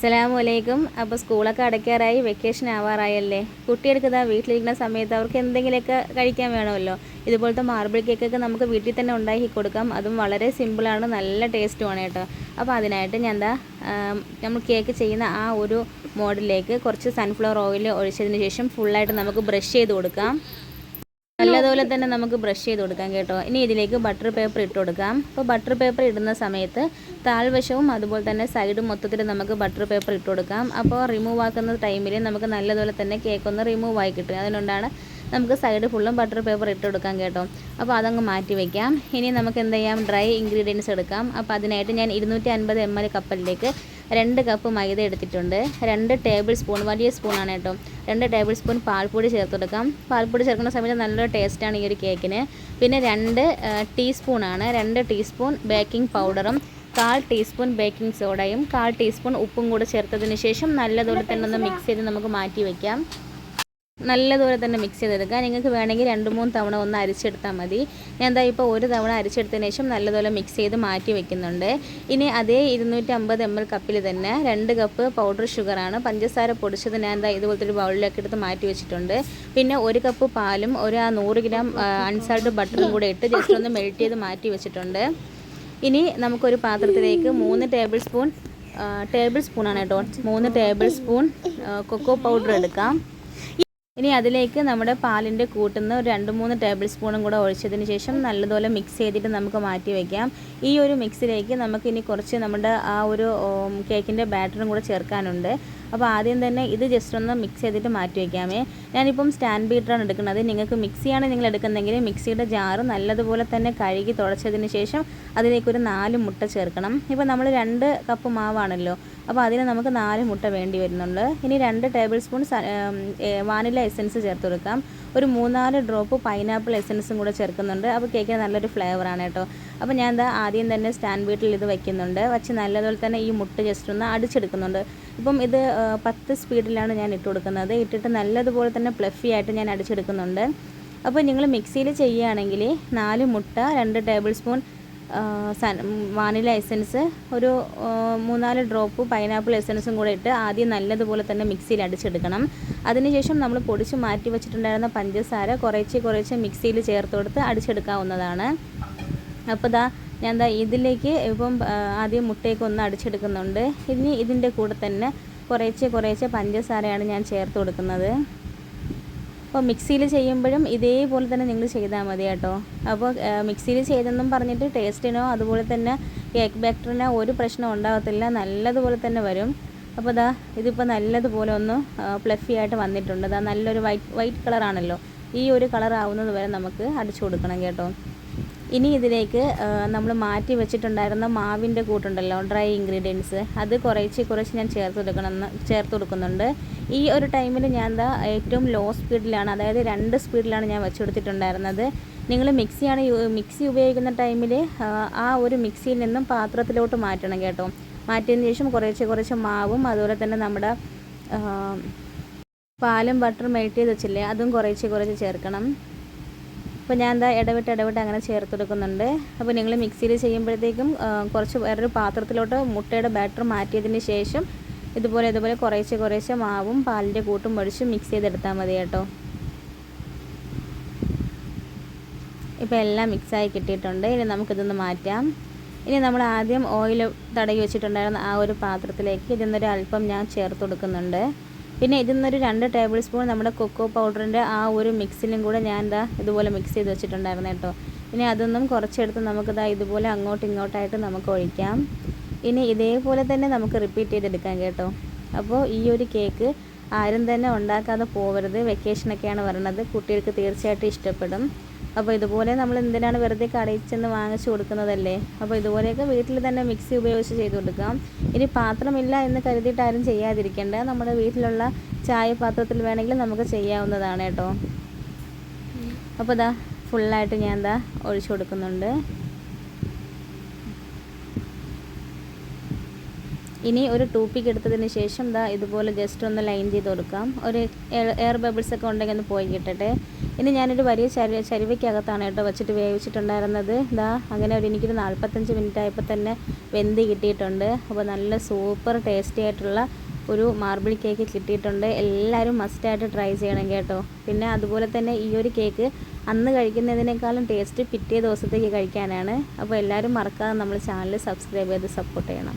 അസ്സലാമലൈക്കും. അപ്പോൾ സ്കൂളൊക്കെ അടയ്ക്കാറായി, വെക്കേഷൻ ആവാറായല്ലേ. കുട്ടികൾക്ക് ഇതാ വീട്ടിലിരിക്കുന്ന സമയത്ത് അവർക്ക് എന്തെങ്കിലുമൊക്കെ കഴിക്കാൻ വേണമല്ലോ. ഇതുപോലത്തെ മാർബിൾ കേക്കൊക്കെ നമുക്ക് വീട്ടിൽ തന്നെ ഉണ്ടാക്കി കൊടുക്കാം. അതും വളരെ സിമ്പിളാണ്, നല്ല ടേസ്റ്റുമാണ് കേട്ടോ. അപ്പോൾ അതിനായിട്ട് ഞാൻ നമ്മൾ കേക്ക് ചെയ്യുന്ന ആ ഒരു മോഡിലേക്ക് കുറച്ച് സൺഫ്ലവർ ഓയിൽ ഒഴിച്ചതിന് ശേഷം ഫുള്ളായിട്ട് നമുക്ക് ബ്രഷ് ചെയ്ത് കൊടുക്കാം. നല്ലതുപോലെ തന്നെ നമുക്ക് ബ്രഷ് ചെയ്ത് കൊടുക്കാം കേട്ടോ. ഇനി ഇതിലേക്ക് ബട്ടർ പേപ്പർ ഇട്ട് കൊടുക്കാം. അപ്പോൾ ബട്ടർ പേപ്പർ ഇടുന്ന സമയത്ത് താഴ്വശവും അതുപോലെ തന്നെ സൈഡും മൊത്തത്തിൽ നമുക്ക് ബട്ടർ പേപ്പർ ഇട്ട് കൊടുക്കാം. അപ്പോൾ റിമൂവ് ആക്കുന്ന ടൈമിൽ നമുക്ക് നല്ലതുപോലെ തന്നെ കേക്ക് ഒന്ന് റിമൂവ് ആയി കിട്ടും. അതുകൊണ്ടാണ് നമുക്ക് സൈഡ് ഫുള്ളും ബട്ടർ പേപ്പർ ഇട്ട് കൊടുക്കാം കേട്ടോ. അപ്പോൾ അതങ്ങ് മാറ്റി വയ്ക്കാം. ഇനി നമുക്ക് എന്ത് ചെയ്യാം, ഡ്രൈ ഇൻഗ്രീഡിയൻസ് എടുക്കാം. അപ്പോൾ അതിനായിട്ട് ഞാൻ 250 ml കപ്പിലേക്ക് 2 കപ്പ് മൈദ എടുത്തിട്ടുണ്ട്. 2 ടേബിൾ സ്പൂൺ, വലിയ സ്പൂണാണ് കേട്ടോ, 2 ടേബിൾ സ്പൂൺ പാൽപ്പൊടി ചേർത്ത് കൊടുക്കാം. പാൽപ്പൊടി ചേർക്കുന്ന സമയത്ത് നല്ലൊരു ടേസ്റ്റാണ് ഈ ഒരു കേക്കിന്. പിന്നെ 2 ടീസ്പൂണാണ്, 2 ടീസ്പൂൺ ബേക്കിംഗ് പൗഡറും 1/4 ടീസ്പൂൺ ബേക്കിംഗ് സോഡയും 1/4 ടീസ്പൂൺ ഉപ്പും കൂടെ ചേർത്തതിന് ശേഷം നല്ലതുപോലെ തന്നെ ഒന്ന് മിക്സ് ചെയ്ത് നമുക്ക് മാറ്റി വയ്ക്കാം. നല്ലതുപോലെ തന്നെ മിക്സ് ചെയ്തെടുക്കുക. നിങ്ങൾക്ക് വേണമെങ്കിൽ 2-3 തവണ ഒന്ന് അരിച്ചെടുത്താൽ മതി. ഞാൻ എന്താ ഇപ്പോൾ ഒരു തവണ അരിച്ചെടുത്തതിന് ശേഷം നല്ലതുപോലെ മിക്സ് ചെയ്ത് മാറ്റി വെക്കുന്നുണ്ട്. ഇനി അതേ 250 ml കപ്പിൽ തന്നെ 2 കപ്പ് പൗഡർ ഷുഗറാണ്, പഞ്ചസാര പൊടിച്ചത് ഞാൻ എന്താ ഇതുപോലത്തെ ഒരു ബൗളിലേക്ക് എടുത്ത് മാറ്റി വെച്ചിട്ടുണ്ട്. പിന്നെ 1 കപ്പ് പാലും 100 ഗ്രാം അൺസാൾട്ട് ബട്ടറും കൂടെ ഇട്ട് ജസ്റ്റ് ഒന്ന് മെൽറ്റ് ചെയ്ത് മാറ്റി വെച്ചിട്ടുണ്ട്. ഇനി നമുക്കൊരു പാത്രത്തിലേക്ക് 3 ടേബിൾ സ്പൂണാണ് കേട്ടോ, 3 ടേബിൾ സ്പൂൺ കൊക്കോ പൗഡർ എടുക്കാം. ഇനി അതിലേക്ക് നമ്മുടെ പാലിൻ്റെ കൂട്ടുന്ന ഒരു 2-3 ടേബിൾ സ്പൂണും കൂടെ ഒഴിച്ചതിന് ശേഷം നല്ലതുപോലെ മിക്സ് ചെയ്തിട്ട് നമുക്ക് മാറ്റി വയ്ക്കാം. ഈ ഒരു മിക്സിലേക്ക് നമുക്ക് ഇനി കുറച്ച് നമ്മുടെ ആ ഒരു കേക്കിൻ്റെ ബാറ്ററും കൂടെ ചേർക്കാനുണ്ട്. അപ്പോൾ ആദ്യം തന്നെ ഇത് ജസ്റ്റ് ഒന്ന് മിക്സ് ചെയ്തിട്ട് മാറ്റി വയ്ക്കാമേ. ഞാനിപ്പം സ്റ്റാൻഡ് ബീറ്ററാണ് എടുക്കുന്നത്. നിങ്ങൾക്ക് മിക്സിയാണ് നിങ്ങൾ എടുക്കുന്നതെങ്കിൽ മിക്സിയുടെ ജാറ് നല്ലതുപോലെ തന്നെ കഴുകി തുടച്ചതിന് ശേഷം അതിലേക്കൊരു 4 മുട്ട ചേർക്കണം. ഇപ്പോൾ നമ്മൾ 2 കപ്പ് മാവാണല്ലോ, അപ്പോൾ അതിന് നമുക്ക് 4 മുട്ട വേണ്ടി വരുന്നുണ്ട്. ഇനി 2 ടേബിൾ സ്പൂൺ വാനില എസൻസ് ചേർത്ത് കൊടുക്കാം. ഒരു 3-4 ഡ്രോപ്പ് പൈനാപ്പിൾ എസൻസും കൂടെ ചേർക്കുന്നുണ്ട്. അപ്പോൾ കേക്കിന് നല്ലൊരു ഫ്ലേവറാണ് കേട്ടോ. അപ്പോൾ ഞാൻ ആദ്യം തന്നെ സ്റ്റാൻഡ് ബീറ്ററിൽ ഇത് വയ്ക്കുന്നുണ്ട്. വച്ച് നല്ലതുപോലെ തന്നെ ഈ മുട്ട ജസ്റ്റ് ഒന്ന് അടിച്ചെടുക്കുന്നുണ്ട്. ഇപ്പം ഇത് 10 സ്പീഡിലാണ് ഞാൻ ഇട്ട് കൊടുക്കുന്നത്. ഇട്ടിട്ട് നല്ലതുപോലെ തന്നെ ഫ്ലഫി ആയിട്ട് ഞാൻ അടിച്ചെടുക്കുന്നുണ്ട്. അപ്പോൾ നിങ്ങൾ മിക്സിയിൽ ചെയ്യുകയാണെങ്കിൽ 4 മുട്ട, 2 ടേബിൾ സ്പൂൺ വാനില എസൻസ്, ഒരു 3-4 ഡ്രോപ്പ് പൈനാപ്പിൾ എസൻസും കൂടെ ഇട്ട് ആദ്യം നല്ലതുപോലെ തന്നെ മിക്സിയിൽ അടിച്ചെടുക്കണം. അതിനുശേഷം നമ്മൾ പൊടിച്ച് മാറ്റി വെച്ചിട്ടുണ്ടായിരുന്ന പഞ്ചസാര കുറേശ്ശെ മിക്സിയിൽ ചേർത്ത് കൊടുത്ത് അടിച്ചെടുക്കാവുന്നതാണ്. അപ്പോൾ ഞാൻ ഇതിലേക്ക് ഇപ്പം ആദ്യം മുട്ടയൊക്കെ ഒന്ന് അടിച്ചെടുക്കുന്നുണ്ട്. ഇനി ഇതിൻ്റെ കൂടെ തന്നെ കുറേശ്ശെ പഞ്ചസാരയാണ് ഞാൻ ചേർത്ത് കൊടുക്കുന്നത്. അപ്പോൾ മിക്സിയിൽ ചെയ്യുമ്പോഴും ഇതേപോലെ തന്നെ നിങ്ങൾ ചെയ്താൽ മതി കേട്ടോ. അപ്പോൾ മിക്സിയിൽ ചെയ്തെന്നും പറഞ്ഞിട്ട് ടേസ്റ്റിനോ അതുപോലെ തന്നെ കേക്ക് ബാറ്ററിനോ ഒരു പ്രശ്നം ഉണ്ടാകത്തില്ല, നല്ലതുപോലെ തന്നെ വരും. അപ്പോൾ ഇതിപ്പോൾ നല്ലതുപോലെ ഒന്ന് ഫ്ലഫി ആയിട്ട് വന്നിട്ടുണ്ട്. നല്ലൊരു വൈറ്റ് കളറാണല്ലോ, ഈ ഒരു കളർ ആവുന്നത് വരെ നമുക്ക് അടിച്ചു കൊടുക്കണം കേട്ടോ. ഇനി ഇതിലേക്ക് നമ്മൾ മാറ്റി വെച്ചിട്ടുണ്ടായിരുന്ന മാവിൻ്റെ കൂട്ടുണ്ടല്ലോ, ഡ്രൈ ഇൻഗ്രീഡിയൻസ്, അത് കുറച്ച് ഞാൻ ചേർത്ത് കൊടുക്കുന്നുണ്ട്. ഈ ഒരു ടൈമിൽ ഞാൻ ഏറ്റവും ലോ സ്പീഡിലാണ്, അതായത് 2 സ്പീഡിലാണ് ഞാൻ വെച്ച് കൊടുത്തിട്ടുണ്ടായിരുന്നത്. നിങ്ങൾ മിക്സി ഉപയോഗിക്കുന്ന ടൈമിൽ ആ ഒരു മിക്സിയിൽ നിന്നും പാത്രത്തിലോട്ട് മാറ്റണം കേട്ടോ. മാറ്റിയതിന് ശേഷം കുറച്ച് മാവും അതുപോലെ തന്നെ നമ്മുടെ പാലും ബട്ടറും മെൽറ്റ് ചെയ്ത് വെച്ചില്ലേ, അതും കുറച്ച് ചേർക്കണം. അപ്പോൾ ഞാൻ ഇടവിട്ട് അങ്ങനെ ചേർത്ത് കൊടുക്കുന്നുണ്ട്. അപ്പോൾ നിങ്ങൾ മിക്സിയിൽ ചെയ്യുമ്പോഴത്തേക്കും കുറച്ച് വേറൊരു പാത്രത്തിലോട്ട് മുട്ടയുടെ ബാറ്റർ മാറ്റിയതിന് ശേഷം ഇതുപോലെ കുറേശ്ശെ മാവും പാലിൻ്റെ കൂട്ടും ഒഴിച്ച് മിക്സ് ചെയ്തെടുത്താൽ മതി കേട്ടോ. ഇപ്പോൾ എല്ലാം മിക്സായി കിട്ടിയിട്ടുണ്ട്. ഇനി നമുക്കിതൊന്ന് മാറ്റാം. ഇനി നമ്മൾ ആദ്യം ഓയിൽ തടവി വെച്ചിട്ടുണ്ടായിരുന്ന ആ ഒരു പാത്രത്തിലേക്ക് ഇതിന്നൊരു അല്പം ഞാൻ ചേർത്ത് കൊടുക്കുന്നുണ്ട്. പിന്നെ ഇതിന്നൊരു 2 ടേബിൾ സ്പൂൺ നമ്മുടെ കൊക്കോ പൗഡറിൻ്റെ ആ ഒരു മിക്സിലും കൂടെ ഞാൻ ഇതുപോലെ മിക്സ് ചെയ്ത് വെച്ചിട്ടുണ്ടായിരുന്നു കേട്ടോ. ഇനി അതൊന്നും കുറച്ചെടുത്ത് നമുക്ക് ഇതുപോലെ ഇങ്ങോട്ടായിട്ട് നമുക്ക് ഒഴിക്കാം. ഇനി ഇതേപോലെ തന്നെ നമുക്ക് റിപ്പീറ്റ് ചെയ്തെടുക്കാം കേട്ടോ. അപ്പോൾ ഈ ഒരു കേക്ക് ആരും തന്നെ ഉണ്ടാക്കാതെ പോകരുത്. വെക്കേഷനൊക്കെയാണ് വരുന്നത്, കുട്ടികൾക്ക് തീർച്ചയായിട്ടും ഇഷ്ടപ്പെടും. അപ്പോൾ ഇതുപോലെ നമ്മൾ എന്തിനാണ് വെറുതെ കടയിൽ ചെന്ന് വാങ്ങിച്ചു കൊടുക്കുന്നതല്ലേ. അപ്പോൾ ഇതുപോലെയൊക്കെ വീട്ടിൽ തന്നെ മിക്സി ഉപയോഗിച്ച് ചെയ്ത് കൊടുക്കാം. ഇനി പാത്രമില്ല എന്ന് കരുതിയിട്ട് ആരും ചെയ്യാതിരിക്കേണ്ട, നമ്മുടെ വീട്ടിലുള്ള ചായ പാത്രത്തിൽ വേണമെങ്കിൽ നമുക്ക് ചെയ്യാവുന്നതാണ് കേട്ടോ. അപ്പോൾ ഫുള്ളായിട്ട് ഞാൻ ഒഴിച്ചു കൊടുക്കുന്നുണ്ട്. ഇനി ഒരു ടൂപ്പിക്ക് എടുത്തതിന് ശേഷം ഇതുപോലെ ജസ്റ്റ് ഒന്ന് ലൈൻ ചെയ്ത് കൊടുക്കാം. ഒരു എയർ ബബിൾസ് ഒക്കെ ഉണ്ടെങ്കിൽ ഒന്ന് പോയി കിട്ടട്ടെ. ഇനി ഞാനൊരു വലിയ ചരുവയ്ക്കകത്താണ് കേട്ടോ വെച്ചിട്ട് വേവിച്ചിട്ടുണ്ടായിരുന്നത്. അങ്ങനെ എനിക്കൊരു 45 മിനിറ്റ് ആയപ്പോൾ തന്നെ വെന്ത് കിട്ടിയിട്ടുണ്ട്. അപ്പോൾ നല്ല സൂപ്പർ ടേസ്റ്റി ആയിട്ടുള്ള ഒരു മാർബിൾ കേക്ക് കിട്ടിയിട്ടുണ്ട്. എല്ലാവരും മസ്റ്റായിട്ട് ട്രൈ ചെയ്യണം കേട്ടോ. പിന്നെ അതുപോലെ തന്നെ ഈ ഒരു കേക്ക് അന്ന് കഴിക്കുന്നതിനേക്കാളും ടേസ്റ്റ് പിറ്റേ ദിവസത്തേക്ക് കഴിക്കാനാണ്. അപ്പോൾ എല്ലാവരും മറക്കാതെ നമ്മൾ ചാനൽ സബ്സ്ക്രൈബ് ചെയ്ത് സപ്പോർട്ട് ചെയ്യണം.